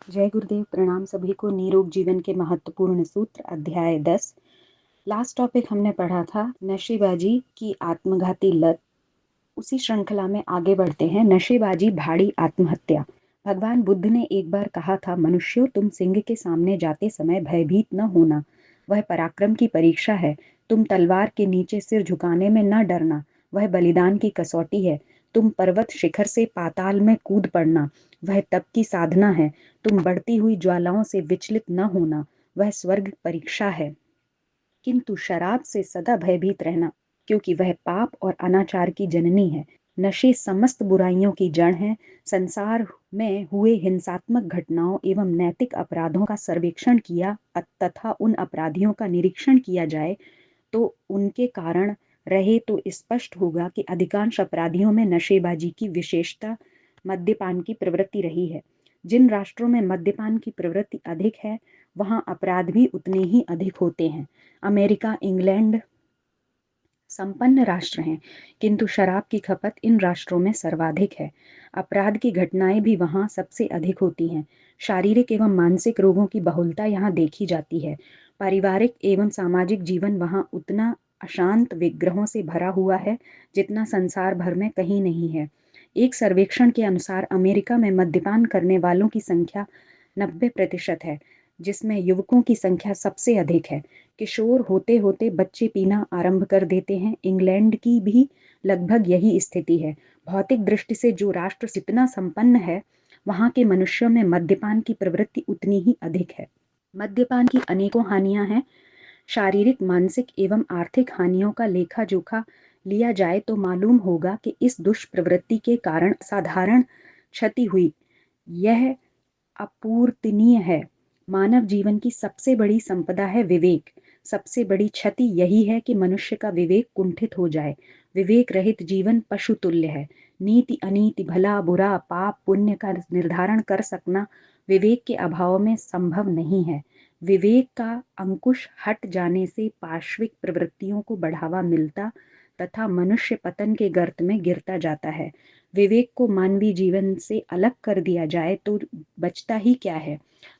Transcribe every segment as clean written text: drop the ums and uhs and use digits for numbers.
जय गुरुदेव। प्रणाम सभी को। निरोग जीवन के महत्वपूर्ण सूत्र अध्याय 10। लास्ट टॉपिक हमने पढ़ा था नशेबाजी की आत्मघाती लत। उसी श्रृंखला में आगे बढ़ते हैं। नशेबाजी भाड़ी आत्महत्या। भगवान बुद्ध ने एक बार कहा था, मनुष्यों, तुम सिंह के सामने जाते समय भयभीत न होना, वह पराक्रम की परीक्षा है। तुम तलवार के नीचे सिर झुकाने में न डरना, वह बलिदान की कसौटी है। तुम पर्वत शिखर से पाताल में कूद पड़ना, वह तप की साधना है। तुम बढ़ती हुई ज्वालाओं से विचलित न होना, वह स्वर्ग परीक्षा है। किंतु शराब से सदा भयभीत रहना, क्योंकि वह पाप और अनाचार की जननी है। नशे समस्त बुराइयों की जड़ हैं। संसार में हुए हिंसात्मक घटनाओं एवं नैतिक अपराधों का सर्वेक्षण किया तथा उन अपराधियों का निरीक्षण किया जाए तो उनके कारण रहे तो स्पष्ट होगा कि अधिकांश अपराधियों में नशेबाजी की विशेषता मद्यपान की प्रवृत्ति रही है। जिन राष्ट्रों में मद्यपान की प्रवृत्ति अधिक है, वहां अपराध भी उतने ही अधिक होते हैं। अमेरिका, इंग्लैंड संपन्न राष्ट्र हैं, किंतु शराब की खपत इन राष्ट्रों में सर्वाधिक है। अपराध की घटनाएं भी वहां सबसे अधिक होती हैं। शारीरिक एवं मानसिक रोगों की बहुलता यहाँ देखी जाती है। पारिवारिक एवं सामाजिक जीवन वहां उतना अशांत विग्रहों से भरा हुआ है जितना संसार भर में कहीं नहीं है। एक सर्वेक्षण के अनुसार अमेरिका में मद्यपान करने वालों की संख्या 90% है, जिसमें युवकों की संख्या सबसे अधिक है। किशोर होते होते बच्चे पीना आरंभ कर देते हैं। इंग्लैंड की भी लगभग यही स्थिति है। भौतिक दृष्टि से जो राष्ट्र जितना संपन्न है, वहां के मनुष्यों में मद्यपान की प्रवृत्ति उतनी ही अधिक है। मद्यपान की अनेकों हानियां हैं। शारीरिक, मानसिक एवं आर्थिक हानियों का लेखा जोखा लिया जाए तो मालूम होगा कि इस दुष्प्रवृत्ति के कारण साधारण क्षति हुई यह अपूर्णनीय है। मानव जीवन की सबसे बड़ी संपदा है विवेक। सबसे बड़ी क्षति यही है कि मनुष्य का विवेक कुंठित हो जाए। विवेक रहित जीवन पशु तुल्य है। नीति अनीति, भला बुरा, पाप पुण्य का निर्धारण कर सकना विवेक के अभाव में संभव नहीं है। विवेक का अंकुश हट जाने से पाश्विक प्रवृत्तियों को बढ़ावा मिलता तथा मनुष्य पतन के गर्त में गिरता जाता है। विवेक को मानवीय जीवन से अलग कर दिया जाए तो बचता ही क्या है?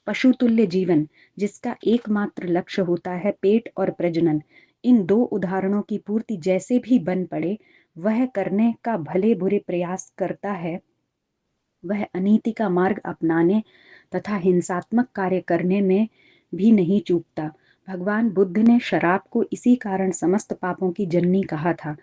पशुतुल्य जीवन, जिसका एकमात्र लक्ष्य होता है पेट और प्रजनन। इन दो उदाहरणों की पूर्ति जैसे भी बन पड़े, वह करने का भले बुरे प्रयास करता है। वह अनीति का मार्ग अपनाने तथा हिंसात्मक कार्य करने में भी नहीं चूकता। भगवान बुद्ध ने शराब को इसी कारण समस्त पापों की जननी कहा था।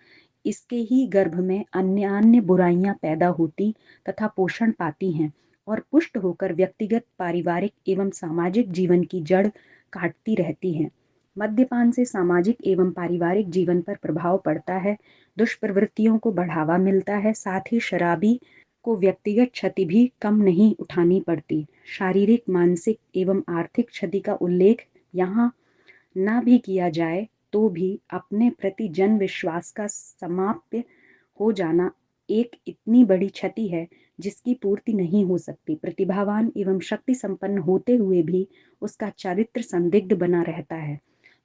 इसके ही गर्भ में अन्य अन्य बुराइयां पैदा होती तथा पोषण पाती हैं और पुष्ट होकर व्यक्तिगत, पारिवारिक एवं सामाजिक जीवन की जड़ काटती रहती हैं। मद्यपान से सामाजिक एवं पारिवारिक जीवन पर प्रभाव पड़ता है। दुष्प्रवृत्तियों को बढ़ावा मिलता है। साथ ही शराबी को व्यक्तिगत क्षति भी कम नहीं उठानी पड़ती। शारीरिक, मानसिक एवं आर्थिक क्षति का उल्लेख यहाँ न भी किया जाए तो भी अपने प्रति जन विश्वास का समाप्य हो जाना एक इतनी बड़ी क्षति है जिसकी पूर्ति नहीं हो सकती। प्रतिभावान एवं शक्ति संपन्न होते हुए भी उसका चरित्र संदिग्ध बना रहता है।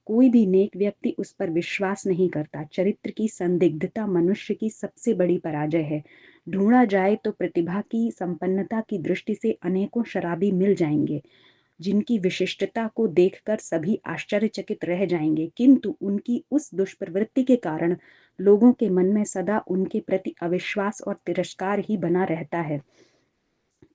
कोई भी नेक व्यक्ति उस पर विश्वास नहीं करता। चरित्र की संदिग्धता मनुष्य की सबसे बड़ी पराजय है। ढूंढा जाए तो प्रतिभा की संपन्नता की दृष्टि से अनेकों शराबी मिल जाएंगे, जिनकी विशिष्टता को देखकर सभी आश्चर्यचकित रह जाएंगे, किंतु उनकी उस दुष्प्रवृत्ति के कारण लोगों के मन में सदा उनके प्रति अविश्वास और तिरस्कार ही बना रहता है।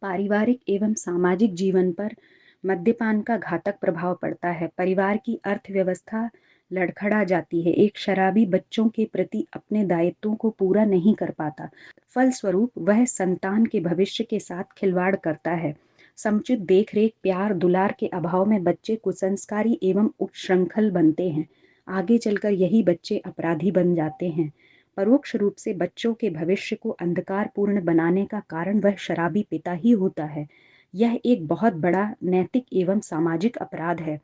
पारिवारिक एवं सामाजिक जीवन पर मद्यपान का घातक प्रभाव पड़ता है। परिवार की अर्थव्यवस्था लड़खड़ा जाती है। एक शराबी बच्चों के प्रति अपने दायित्वों को पूरा नहीं कर पाता। फलस्वरूप वह संतान के भविष्य के साथ खिलवाड़ करता है। समुचित देखरेख, प्यार दुलार के अभाव में बच्चे कुसंस्कारी एवं उच्छृंखल बनते हैं। आगे चलकर यही बच्चे अपराधी बन जाते हैं। परोक्ष रूप से बच्चों के भविष्य को अंधकारपूर्ण बनाने का कारण वह शराबी पिता ही होता है। यह एक बहुत बड़ा नैतिक एवं सामाजिक अपराध है।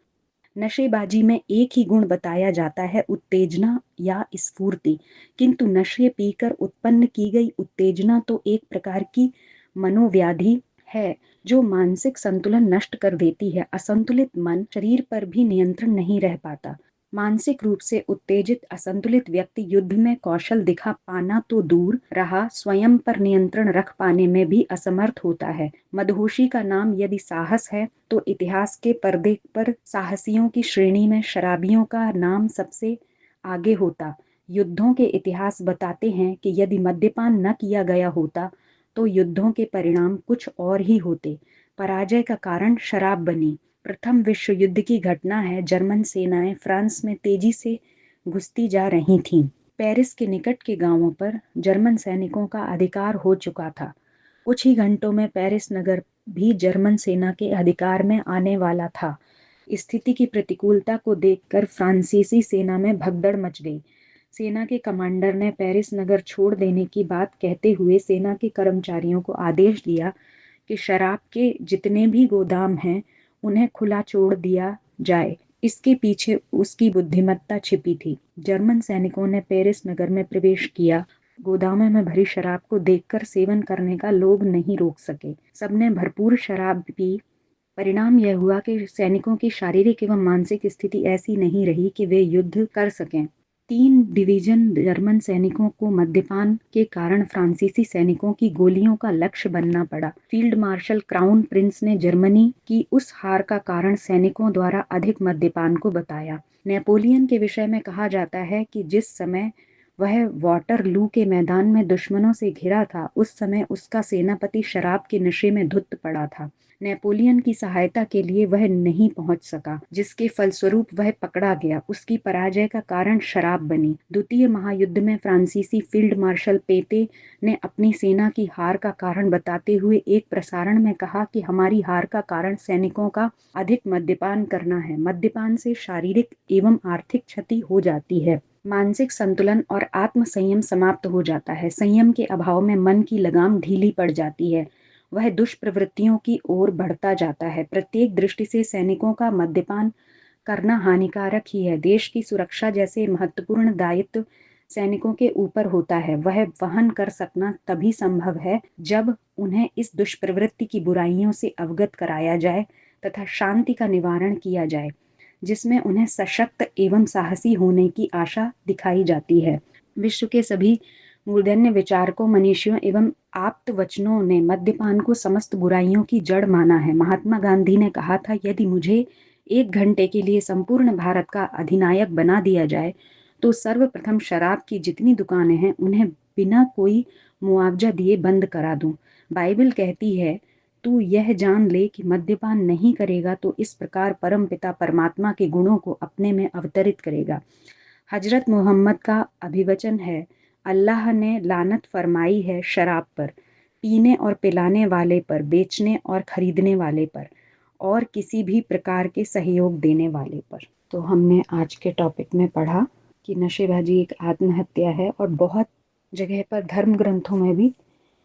नशेबाजी में एक ही गुण बताया जाता है, उत्तेजना या स्फूर्ति, किंतु नशे पीकर उत्पन्न की गई उत्तेजना तो एक प्रकार की मनोव्याधि है जो मानसिक संतुलन नष्ट कर देती है। असंतुलित मन शरीर पर भी नियंत्रण नहीं रह पाता। मानसिक रूप से उत्तेजित असंतुलित व्यक्ति युद्ध में कौशल दिखा पाना तो दूर रहा, स्वयं पर नियंत्रण रख पाने में भी असमर्थ होता है। मदहोशी का नाम यदि साहस है तो इतिहास के पर्दे पर साहसियों की श्रेणी में शराबियों का नाम सबसे आगे होता। युद्धों के इतिहास बताते हैं कि यदि मद्यपान न किया गया होता तो युद्धों के परिणाम कुछ और ही होते। पराजय का कारण शराब बनी। प्रथम विश्व युद्ध की घटना है। जर्मन सेनाएं फ्रांस में तेजी से घुसती जा रही थीं। पेरिस के निकट के गांवों पर जर्मन सैनिकों का अधिकार हो चुका था। कुछ ही घंटों में पेरिस नगर भी जर्मन सेना के अधिकार में आने वाला था। स्थिति की प्रतिकूलता को देखकर फ्रांसीसी सेना में भगदड़ मच गई। सेना के कमांडर ने पेरिस नगर छोड़ देने की बात कहते हुए सेना के कर्मचारियों को आदेश दिया कि शराब के जितने भी गोदाम हैं उन्हें खुला छोड़ दिया जाए। इसके पीछे उसकी बुद्धिमत्ता छिपी थी। जर्मन सैनिकों ने पेरिस नगर में प्रवेश किया। गोदामों में भरी शराब को देखकर सेवन करने का लोभ नहीं रोक सके। सबने भरपूर शराब पी। परिणाम यह हुआ कि सैनिकों की शारीरिक एवं मानसिक स्थिति ऐसी नहीं रही कि वे युद्ध कर सकें। 3 डिवीजन जर्मन सैनिकों को मद्यपान के कारण फ्रांसीसी सैनिकों की गोलियों का लक्ष्य बनना पड़ा। फील्ड मार्शल क्राउन प्रिंस ने जर्मनी की उस हार का कारण सैनिकों द्वारा अधिक मद्यपान को बताया। नेपोलियन के विषय में कहा जाता है कि जिस समय वह वाटरलू के मैदान में दुश्मनों से घिरा था, उस समय उसका सेनापति शराब के नशे में धुत पड़ा था। नेपोलियन की सहायता के लिए वह नहीं पहुंच सका, जिसके फलस्वरूप वह पकड़ा गया। उसकी पराजय का कारण शराब बनी। द्वितीय महायुद्ध में फ्रांसीसी फील्ड मार्शल पेते ने अपनी सेना की हार का कारण बताते हुए एक प्रसारण में कहा कि हमारी हार का कारण सैनिकों का अधिक मद्यपान करना है। मद्यपान से शारीरिक एवं आर्थिक क्षति हो जाती है। मानसिक संतुलन और आत्म संयम समाप्त हो जाता है। संयम के अभाव में मन की लगाम ढीली पड़ जाती है। वह दुष्प्रवृत्तियों की ओर बढ़ता जाता है। प्रत्येक दृष्टि से सैनिकों का मद्यपान करना हानिकारक ही है। देश की सुरक्षा जैसे महत्वपूर्ण दायित्व सैनिकों के ऊपर होता है। वह वहन कर सकना तभी संभव है जब उन्हें इस दुष्प्रवृत्ति की बुराइयों से अवगत कराया जाए तथा शांति का निवारण किया जाए, जिसमें उन्हें सशक्त एवं साहसी होने की आशा दिखाई जाती है। विश्व के सभी मूर्धन्य विचारकों, मनीषियों एवं आप्त वचनों ने मद्यपान को समस्त बुराइयों की जड़ माना है। महात्मा गांधी ने कहा था, यदि मुझे 1 घंटे के लिए संपूर्ण भारत का अधिनायक बना दिया जाए तो सर्वप्रथम शराब की जितनी दुकानें हैं उन्हें बिना कोई मुआवजा दिए बंद करा दूं। बाइबल कहती है, तू यह जान ले कि मद्यपान नहीं करेगा तो इस प्रकार परमपिता परमात्मा के गुणों को अपने में अवतरित करेगा। हजरत मोहम्मद का अभिवचन है, अल्लाह ने लानत फरमाई है शराब पर, पीने और पिलाने वाले पर, बेचने और खरीदने वाले पर और किसी भी प्रकार के सहयोग देने वाले पर। तो हमने आज के टॉपिक में पढ़ा कि नशेबाजी एक आत्महत्या है और बहुत जगह पर धर्म ग्रंथों में भी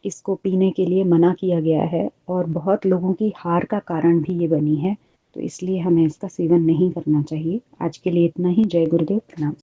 इसको पीने के लिए मना किया गया है और बहुत लोगों की हार का कारण भी ये बनी है। तो इसलिए हमें इसका सेवन नहीं करना चाहिए। आज के लिए इतना ही। जय गुरुदेव, प्रणाम।